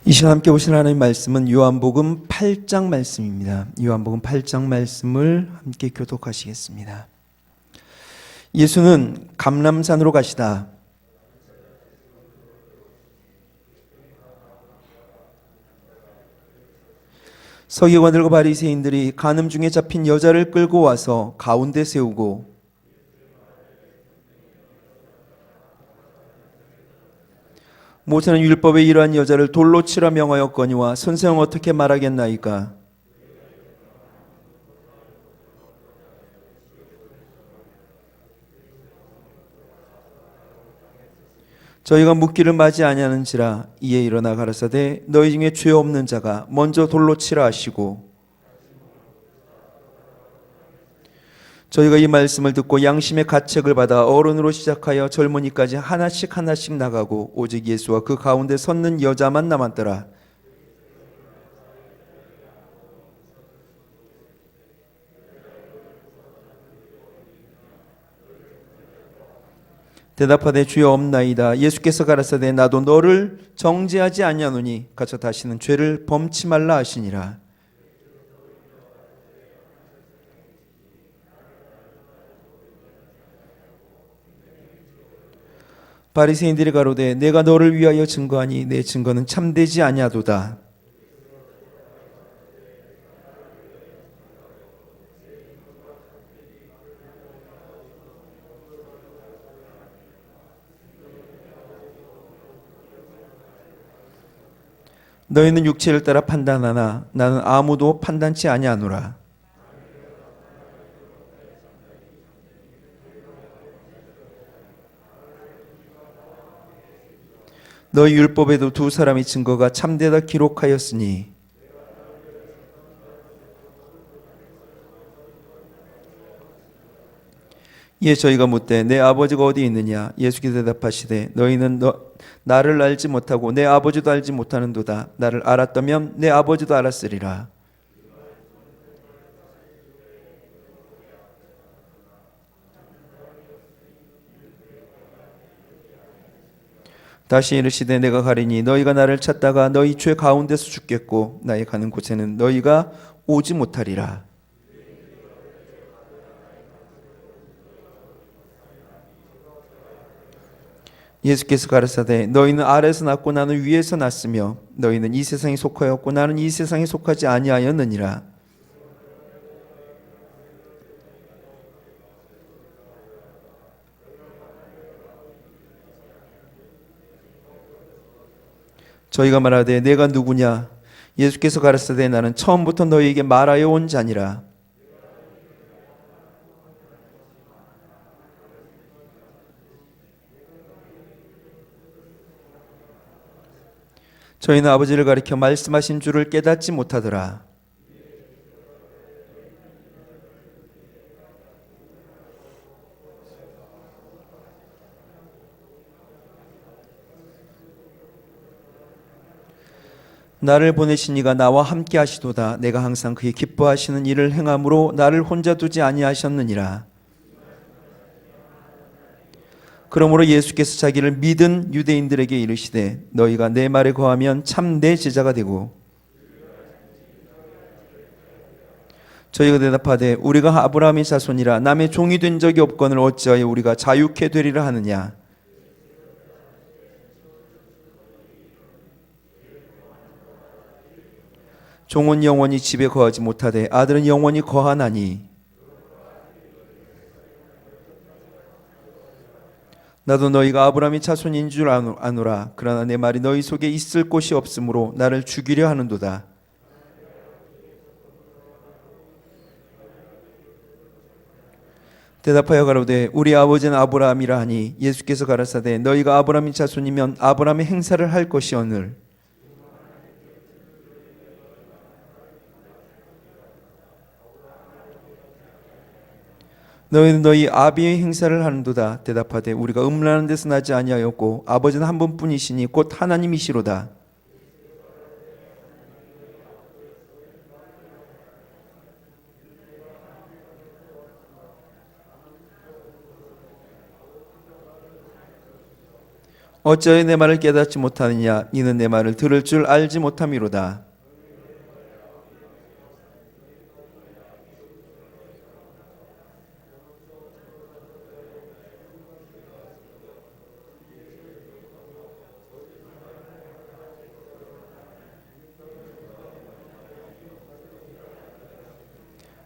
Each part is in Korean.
이 시간 함께 보신 하나님의 말씀은 요한복음 8장 말씀입니다. 요한복음 8장 말씀을 함께 교독하시겠습니다. 예수는 감람산으로 가시다. 서기관들과 바리새인들이 간음 중에 잡힌 여자를 끌고 와서 가운데 세우고 모세는 율법에 이러한 여자를 돌로 치라 명하였거니와 선생은 어떻게 말하겠나이까? 저희가 묻기를 맞이 아니하는지라. 이에 일어나 가라사대 너희 중에 죄 없는 자가 먼저 돌로 치라 하시고, 저희가 이 말씀을 듣고 양심의 가책을 받아 어른으로 시작하여 젊은이까지 하나씩 하나씩 나가고 오직 예수와 그 가운데 섰는 여자만 남았더라. 대답하되 주여 없나이다. 예수께서 가라사대 나도 너를 정죄하지 아니하노니 가서 다시는 죄를 범치 말라 하시니라. 바리새인들이 가로되 내가 너를 위하여 증거하니 내 증거는 참되지 아니하도다. 너희는 육체를 따라 판단하나 나는 아무도 판단치 아니하노라. 너희 율법에도 두 사람의 증거가 참되다 기록하였으니 이에 저희가 묻되 내 아버지가 어디 있느냐? 예수께서 대답하시되 너희는 나를 알지 못하고 내 아버지도 알지 못하는도다. 나를 알았다면 내 아버지도 알았으리라. 다시 이르시되 내가 가리니 너희가 나를 찾다가 너희 죄 가운데서 죽겠고 나의 가는 곳에는 너희가 오지 못하리라. 예수께서 가르사대 너희는 아래에서 났고 나는 위에서 났으며 너희는 이 세상에 속하였고 나는 이 세상에 속하지 아니하였느니라. 저희가 말하되 내가 누구냐? 예수께서 가르사대 나는 처음부터 너희에게 말하여 온 자니라. 저희는 아버지를 가리켜 말씀하신 줄을 깨닫지 못하더라. 나를 보내신 이가 나와 함께 하시도다. 내가 항상 그의 기뻐하시는 일을 행함으로 나를 혼자 두지 아니하셨느니라. 그러므로 예수께서 자기를 믿은 유대인들에게 이르시되 너희가 내 말에 거하면 참 내 제자가 되고, 저희가 대답하되 우리가 아브라함의 자손이라 남의 종이 된 적이 없거늘 어찌하여 우리가 자유케 되리라 하느냐? 종은 영원히 집에 거하지 못하되 아들은 영원히 거하나니 나도 너희가 아브라함의 자손인 줄 아노라. 그러나 내 말이 너희 속에 있을 곳이 없으므로 나를 죽이려 하는도다. 대답하여 가로되 우리 아버지는 아브라함이라 하니 예수께서 가라사대 너희가 아브라함의 자손이면 아브라함의 행사를 할 것이오늘 너희는 너희 아비의 행사를 하는도다. 대답하되 우리가 음란한 데서 나지 아니하였고 아버지는 한 분뿐이시니 곧 하나님이시로다. 어찌하여 내 말을 깨닫지 못하느냐? 이는 내 말을 들을 줄 알지 못함이로다.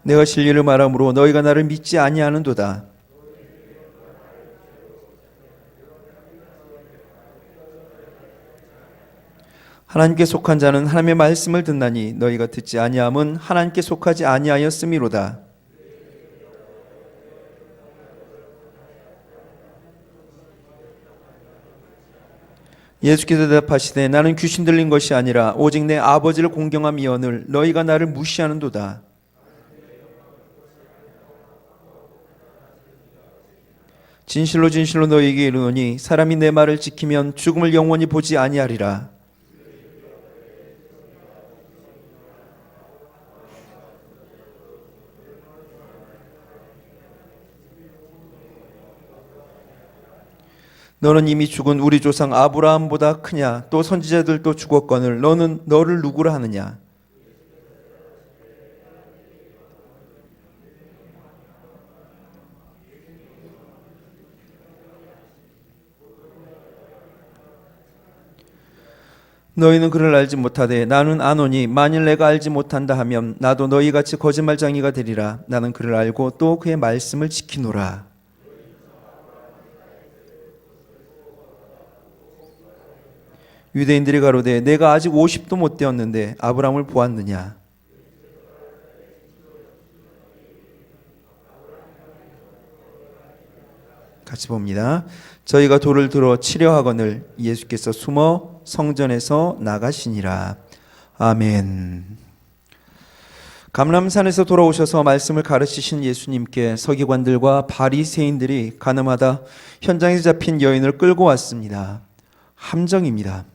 내가 진리를 말함으로 너희가 나를 믿지 아니하는도다. 하나님께 속한 자는 하나님의 말씀을 듣나니 너희가 듣지 아니함은 하나님께 속하지 아니하였음이로다. 예수께서 대답하시되 나는 귀신 들린 것이 아니라 오직 내 아버지를 공경함이언을 너희가 나를 무시하는도다. 진실로 진실로 너희에게 이르노니 사람이 내 말을 지키면 죽음을 영원히 보지 아니하리라. 너는 이미 죽은 우리 조상 아브라함보다 크냐? 또 선지자들도 죽었거늘 너는 너를 누구라 하느냐? 너희는 그를 알지 못하되 나는 아노니 만일 내가 알지 못한다 하면 나도 너희같이 거짓말쟁이가 되리라. 나는 그를 알고 또 그의 말씀을 지키노라. 유대인들이 가로되 내가 아직 50도 못 되었는데 아브라함을 보았느냐? 같이 봅니다. 저희가 돌을 들어 치려 하거늘 예수께서 숨어 성전에서 나가시니라. 아멘. 감람산에서 돌아오셔서 말씀을 가르치신 예수님께 서기관들과 바리새인들이 가늠하다 현장에서 잡힌 여인을 끌고 왔습니다. 함정입니다.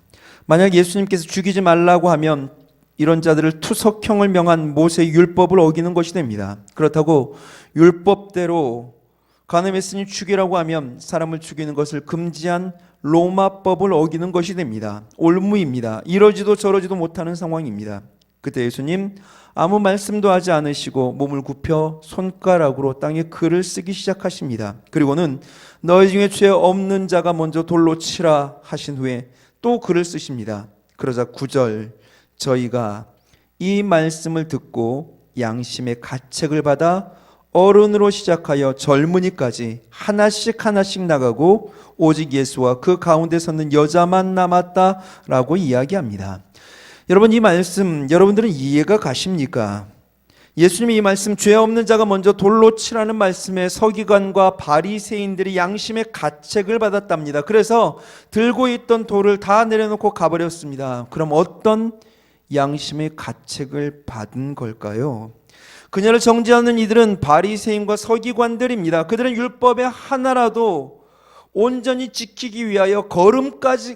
만약 예수님께서 죽이지 말라고 하면 이런 자들을 투석형을 명한 모세의 율법을 어기는 것이 됩니다. 그렇다고 율법대로 간음했으니 죽이라고 하면 사람을 죽이는 것을 금지한 로마법을 어기는 것이 됩니다. 올무입니다. 이러지도 저러지도 못하는 상황입니다. 그때 예수님 아무 말씀도 하지 않으시고 몸을 굽혀 손가락으로 땅에 글을 쓰기 시작하십니다. 그리고는 너희 중에 죄 없는 자가 먼저 돌로 치라 하신 후에 또 글을 쓰십니다. 그러자 9절 저희가 이 말씀을 듣고 양심의 가책을 받아 어른으로 시작하여 젊은이까지 하나씩 하나씩 나가고 오직 예수와 그 가운데 섰는 여자만 남았다라고 이야기합니다. 여러분 이 말씀 여러분들은 이해가 가십니까? 예수님이 이 말씀 죄 없는 자가 먼저 돌로 치라는 말씀에 서기관과 바리새인들이 양심의 가책을 받았답니다. 그래서 들고 있던 돌을 다 내려놓고 가버렸습니다. 그럼 어떤 양심의 가책을 받은 걸까요? 그녀를 정죄하는 이들은 바리새인과 서기관들입니다. 그들은 율법의 하나라도 온전히 지키기 위하여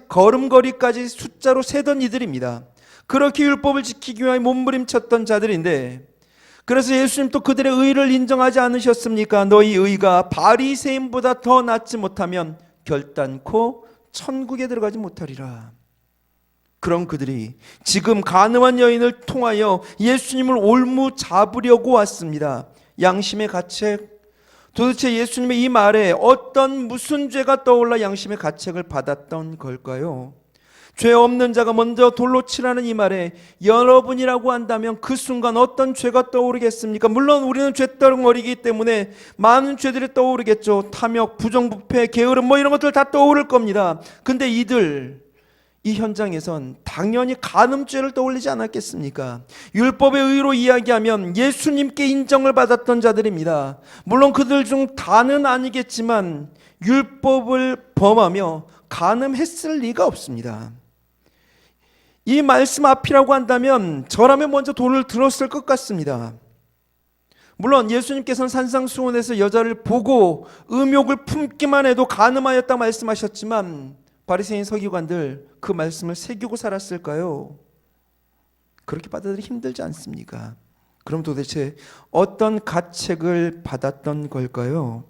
걸음걸이까지 숫자로 세던 이들입니다. 그렇게 율법을 지키기 위하여 몸부림쳤던 자들인데 그래서 예수님도 그들의 의를 인정하지 않으셨습니까? 너희 의가 바리새인보다 더 낫지 못하면 결단코 천국에 들어가지 못하리라. 그런 그들이 지금 간음한 여인을 통하여 예수님을 올무 잡으려고 왔습니다. 양심의 가책. 도대체 예수님의 이 말에 무슨 죄가 떠올라 양심의 가책을 받았던 걸까요? 죄 없는 자가 먼저 돌로 치라는 이 말에 여러분이라고 한다면 그 순간 어떤 죄가 떠오르겠습니까? 물론 우리는 죄덩어리이기 때문에 많은 죄들이 떠오르겠죠. 탐욕, 부정부패, 게으름 이런 것들 다 떠오를 겁니다. 근데 이 현장에선 당연히 간음죄를 떠올리지 않았겠습니까? 율법의 의로 이야기하면 예수님께 인정을 받았던 자들입니다. 물론 그들 중 다는 아니겠지만 율법을 범하며 간음했을 리가 없습니다. 이 말씀 앞이라고 한다면 저라면 먼저 돌을 들었을 것 같습니다. 물론 예수님께서는 산상수훈에서 여자를 보고 음욕을 품기만 해도 간음하였다 말씀하셨지만 바리새인 서기관들 그 말씀을 새기고 살았을까요? 그렇게 받아들이기 힘들지 않습니까? 그럼 도대체 어떤 가책을 받았던 걸까요?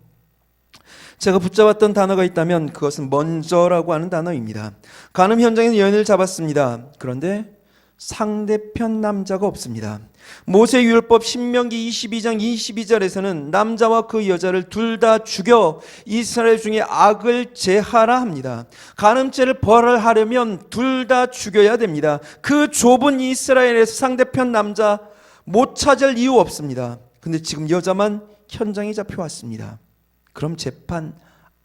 제가 붙잡았던 단어가 있다면 그것은 먼저라고 하는 단어입니다. 간음 현장에서 여인을 잡았습니다. 그런데 상대편 남자가 없습니다. 모세율법 신명기 22장 22절에서는 남자와 그 여자를 둘 다 죽여 이스라엘 중에 악을 제하라 합니다. 간음죄를 벌하려면 둘 다 죽여야 됩니다. 그 좁은 이스라엘에서 상대편 남자 못 찾을 이유 없습니다. 근데 지금 여자만 현장에 잡혀왔습니다. 그럼 재판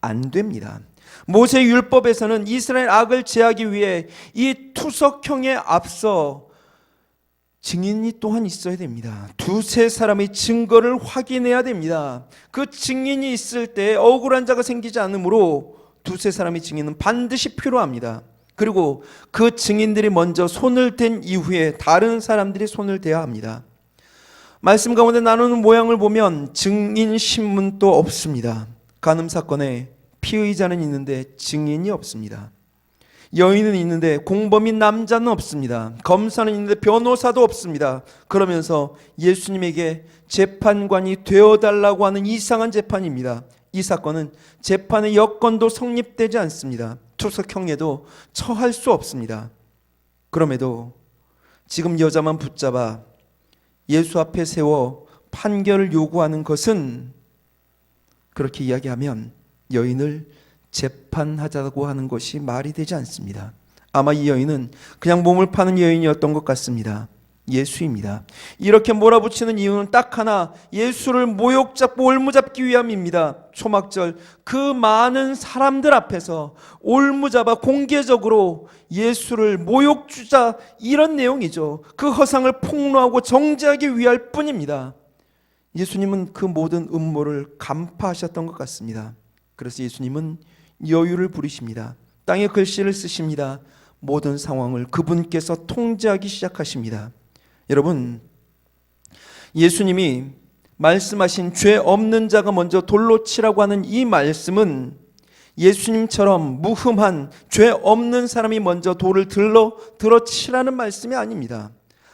안 됩니다. 모세 율법에서는 이스라엘 악을 제하기 위해 이 투석형에 앞서 증인이 또한 있어야 됩니다. 두세 사람의 증거를 확인해야 됩니다. 그 증인이 있을 때 억울한 자가 생기지 않으므로 두세 사람의 증인은 반드시 필요합니다. 그리고 그 증인들이 먼저 손을 댄 이후에 다른 사람들이 손을 대야 합니다. 말씀 가운데 나누는 모양을 보면 증인 신문도 없습니다. 간음 사건에 피의자는 있는데 증인이 없습니다. 여인은 있는데 공범인 남자는 없습니다. 검사는 있는데 변호사도 없습니다. 그러면서 예수님에게 재판관이 되어달라고 하는 이상한 재판입니다. 이 사건은 재판의 여건도 성립되지 않습니다. 투석형에도 처할 수 없습니다. 그럼에도 지금 여자만 붙잡아 예수 앞에 세워 판결을 요구하는 것은, 그렇게 이야기하면 여인을 재판하자고 하는 것이 말이 되지 않습니다. 아마 이 여인은 그냥 몸을 파는 여인이었던 것 같습니다. 예수입니다. 이렇게 몰아붙이는 이유는 딱 하나, 예수를 모욕잡고 올무잡기 위함입니다. 초막절 그 많은 사람들 앞에서 올무잡아 공개적으로 예수를 모욕주자, 이런 내용이죠. 그 허상을 폭로하고 정죄하기 위할 뿐입니다. 예수님은 그 모든 음모를 간파하셨던 것 같습니다. 그래서 예수님은 여유를 부리십니다. 땅에 글씨를 쓰십니다. 모든 상황을 그분께서 통제하기 시작하십니다. 여러분, 예수님이 말씀하신 죄 없는 자가 먼저 돌로 치라고 하는 이 말씀은 예수님처럼 무흠한 죄 없는 사람이 먼저 돌을 들어 치라는 말씀이 아닙니다.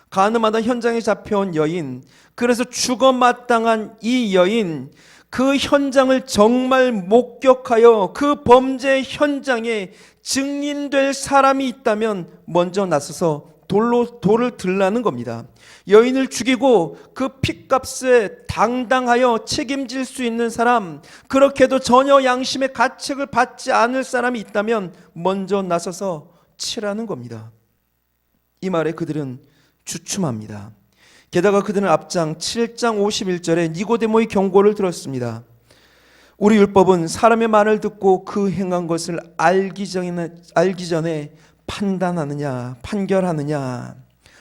간음하다 현장에 잡혀온 여인, 그래서 죽어 마땅한 이 여인, 그 현장을 정말 목격하여 그 범죄 현장에 증인될 사람이 있다면 먼저 나서서 돌을 들라는 겁니다. 여인을 죽이고 그 핏값에 당당하여 책임질 수 있는 사람, 그렇게도 전혀 양심의 가책을 받지 않을 사람이 있다면 먼저 나서서 치라는 겁니다. 이 말에 그들은 주춤합니다. 게다가 그들은 앞장 7장 51절에 니고데모의 경고를 들었습니다. 우리 율법은 사람의 말을 듣고 그 행한 것을 알기 전에 판단하느냐, 판결하느냐.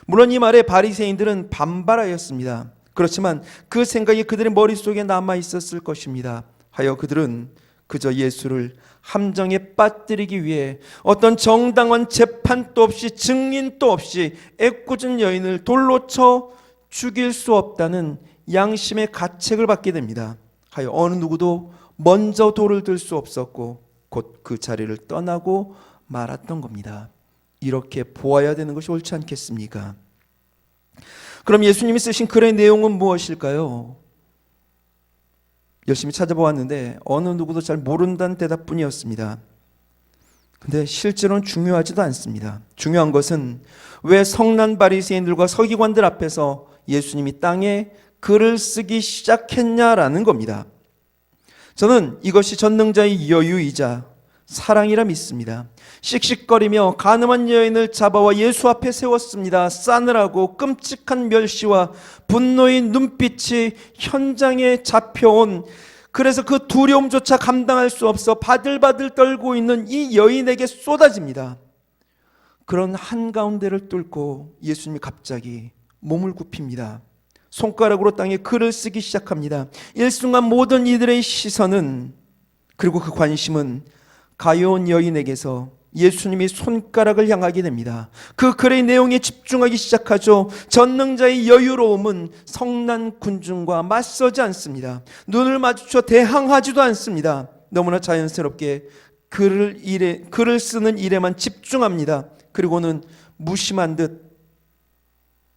물론 이 말에 바리새인들은 반발하였습니다. 그렇지만 그 생각이 그들의 머릿속에 남아 있었을 것입니다. 하여 그들은 그저 예수를 함정에 빠뜨리기 위해 어떤 정당한 재판도 없이 증인도 없이 애꿎은 여인을 돌로 쳐 죽일 수 없다는 양심의 가책을 받게 됩니다. 하여 어느 누구도 먼저 돌을 들 수 없었고 곧 그 자리를 떠나고 말았던 겁니다. 이렇게 보아야 되는 것이 옳지 않겠습니까? 그럼 예수님이 쓰신 글의 내용은 무엇일까요? 열심히 찾아보았는데 어느 누구도 잘 모른다는 대답뿐이었습니다. 근데 실제로는 중요하지도 않습니다. 중요한 것은 왜 성난 바리새인들과 서기관들 앞에서 예수님이 땅에 글을 쓰기 시작했냐라는 겁니다. 저는 이것이 전능자의 여유이자 사랑이라 믿습니다. 씩씩거리며 간음한 여인을 잡아와 예수 앞에 세웠습니다. 싸늘하고 끔찍한 멸시와 분노의 눈빛이 현장에 잡혀온, 그래서 그 두려움조차 감당할 수 없어 바들바들 떨고 있는 이 여인에게 쏟아집니다. 그런 한가운데를 뚫고 예수님이 갑자기 몸을 굽힙니다. 손가락으로 땅에 글을 쓰기 시작합니다. 일순간 모든 이들의 시선은, 그리고 그 관심은 가여운 여인에게서 예수님이 손가락을 향하게 됩니다. 그 글의 내용에 집중하기 시작하죠. 전능자의 여유로움은 성난 군중과 맞서지 않습니다. 눈을 마주쳐 대항하지도 않습니다. 너무나 자연스럽게 글을 쓰는 일에만 집중합니다. 그리고는 무심한 듯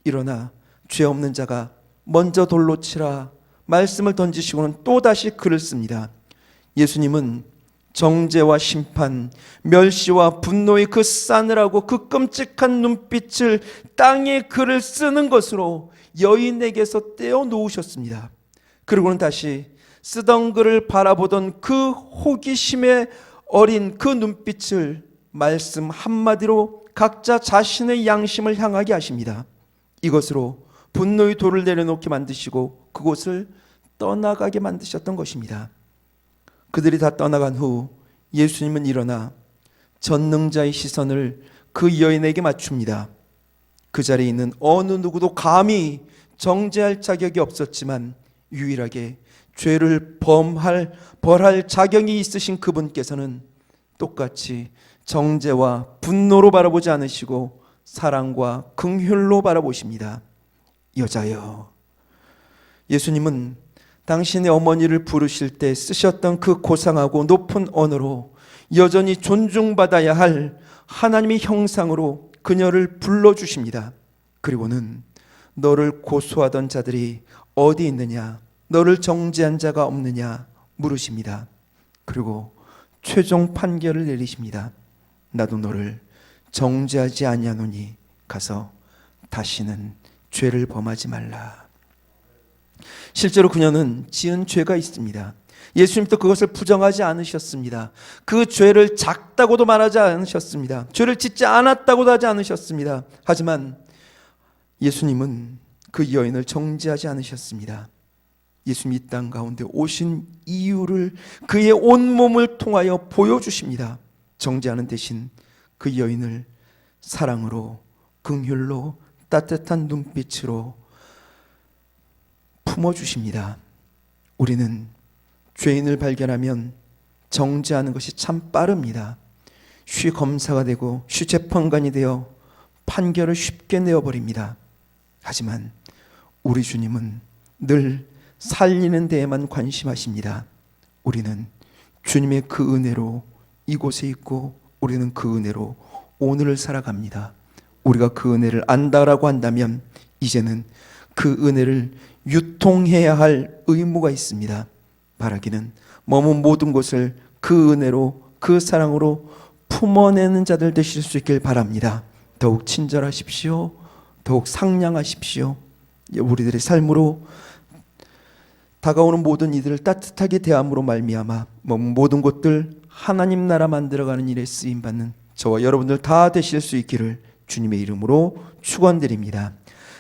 일어나 죄 없는 자가 먼저 돌로 치라 말씀을 던지시고는 또다시 글을 씁니다. 예수님은 정죄와 심판, 멸시와 분노의 그 싸늘하고 그 끔찍한 눈빛을 땅에 글을 쓰는 것으로 여인에게서 떼어놓으셨습니다. 그리고는 다시 쓰던 글을 바라보던 그 호기심에 어린 그 눈빛을 말씀 한마디로 각자 자신의 양심을 향하게 하십니다. 이것으로 분노의 돌을 내려놓게 만드시고 그곳을 떠나가게 만드셨던 것입니다. 그들이 다 떠나간 후 예수님은 일어나 전능자의 시선을 그 여인에게 맞춥니다. 그 자리에 있는 어느 누구도 감히 정죄할 자격이 없었지만 유일하게 죄를 벌할 자격이 있으신 그분께서는 똑같이 정죄와 분노로 바라보지 않으시고 사랑과 긍휼로 바라보십니다. 여자여, 예수님은 당신의 어머니를 부르실 때 쓰셨던 그 고상하고 높은 언어로 여전히 존중받아야 할 하나님의 형상으로 그녀를 불러주십니다. 그리고는 너를 고소하던 자들이 어디 있느냐, 너를 정죄한 자가 없느냐 물으십니다. 그리고 최종 판결을 내리십니다. 나도 너를 정죄하지 아니하노니 가서 다시는 죄를 범하지 말라. 실제로 그녀는 지은 죄가 있습니다. 예수님도 그것을 부정하지 않으셨습니다. 그 죄를 작다고도 말하지 않으셨습니다. 죄를 짓지 않았다고도 하지 않으셨습니다. 하지만 예수님은 그 여인을 정죄하지 않으셨습니다. 예수님이 이 땅 가운데 오신 이유를 그의 온몸을 통하여 보여주십니다. 정죄하는 대신 그 여인을 사랑으로, 긍휼로, 따뜻한 눈빛으로 품어주십니다. 우리는 죄인을 발견하면 정죄하는 것이 참 빠릅니다. 쉬 검사가 되고 쉬 재판관이 되어 판결을 쉽게 내어버립니다. 하지만 우리 주님은 늘 살리는 데에만 관심하십니다. 우리는 주님의 그 은혜로 이곳에 있고 우리는 그 은혜로 오늘을 살아갑니다. 우리가 그 은혜를 안다라고 한다면 이제는 그 은혜를 유통해야 할 의무가 있습니다. 바라기는 머문 모든 것을 그 은혜로, 그 사랑으로 품어내는 자들 되실 수 있길 바랍니다. 더욱 친절하십시오. 더욱 상냥하십시오. 우리들의 삶으로 다가오는 모든 이들을 따뜻하게 대함으로 말미암아 모든 것들 하나님 나라 만들어가는 일에 쓰임받는 저와 여러분들 다 되실 수 있기를 주님의 이름으로 축원드립니다.